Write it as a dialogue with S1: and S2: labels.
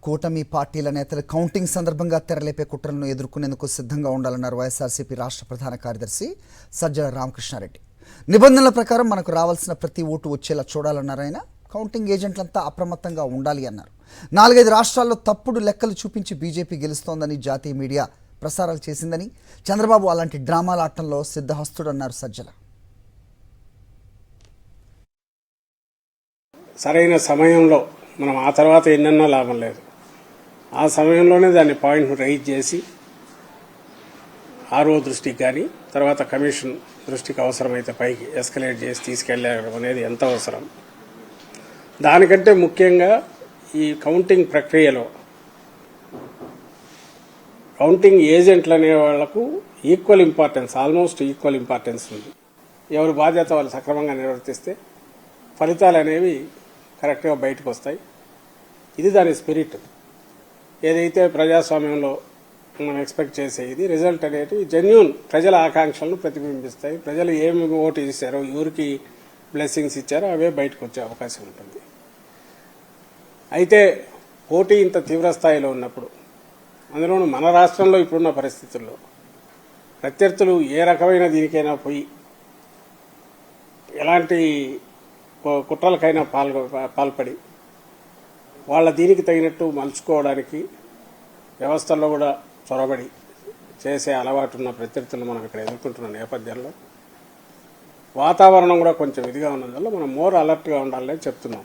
S1: కూటమి పార్టీల నేతలు కౌంటింగ్ సందర్భంగా తెరలేపే కుట్రలను ఎదుర్కొనేందుకు సిద్ధంగా ఉండాలన్నారు వైఎస్ఆర్సీపీ రాష్ట్ర ప్రధాన కార్యదర్శి సజ్జల రామకృష్ణారెడ్డి. నిబంధనల ప్రకారం మనకు రావాల్సిన ప్రతి ఓటు వచ్చేలా చూడాలన్నారు ఆయన. కౌంటింగ్ ఏజెంట్లంతా అప్రమత్తంగా ఉండాలి అన్నారు. 4-5 రాష్ట్రాల్లో తప్పుడు లెక్కలు చూపించి బీజేపీ గెలుస్తోందని జాతీయ మీడియా ప్రసారాలు చేసిందని, చంద్రబాబు అలాంటి డ్రామాల ఆటంలో సిద్ధహస్తుడన్నారు సజ్జల.
S2: సరైన సమయంలో మనం ఆ తర్వాత ఎన్నెన్నో లాభం లేదు. ఆ సమయంలోనే దాన్ని పాయింట్ను రైజ్ చేసి ఆర్ఓ దృష్టికి కానీ తర్వాత కమిషన్ దృష్టికి అవసరమైతే పైకి ఎస్కలేట్ చేసి తీసుకెళ్ళడం అనేది ఎంత అవసరం. దానికంటే ముఖ్యంగా ఈ కౌంటింగ్ ప్రక్రియలో కౌంటింగ్ ఏజెంట్లు అనే వాళ్లకు equal importance, almost equal importance ఉంది. ఎవరి బాధ్యత వాళ్ళు సక్రమంగా నిర్వర్తిస్తే ఫలితాలు అనేవి కరెక్ట్గా బయటకు వస్తాయి. ఇది దాని స్పిరిట్. ఏదైతే ప్రజాస్వామ్యంలో మనం ఎక్స్పెక్ట్ చేసే ఇది రిజల్ట్ అనేది జెన్యూన్ ప్రజల ఆకాంక్షలను ప్రతిబింబిస్తాయి. ప్రజలు ఏమి ఓటు చేశారో, ఎవరికి బ్లెస్సింగ్స్ ఇచ్చారో అవే బయటకు వచ్చే అవకాశం ఉంటుంది. అయితే పోటీ ఇంత తీవ్ర స్థాయిలో ఉన్నప్పుడు, అందులోనూ మన రాష్ట్రంలో ఇప్పుడున్న పరిస్థితుల్లో ప్రత్యర్థులు ఏ రకమైన దీనికైనా పోయి ఎలాంటి కుట్రలకైనా పాల్పడి వాళ్ళ దీనికి తగినట్టు మలుచుకోవడానికి వ్యవస్థల్లో కూడా చొరబడి చేసే అలవాటు ఉన్న ప్రత్యర్థులు మనం ఇక్కడ ఎదుర్కొంటున్న నేపథ్యంలో వాతావరణం కూడా కొంచెం ఇదిగా ఉన్నందువల్ల మనం మోర్ అలర్ట్గా ఉండాలని చెప్తున్నాం.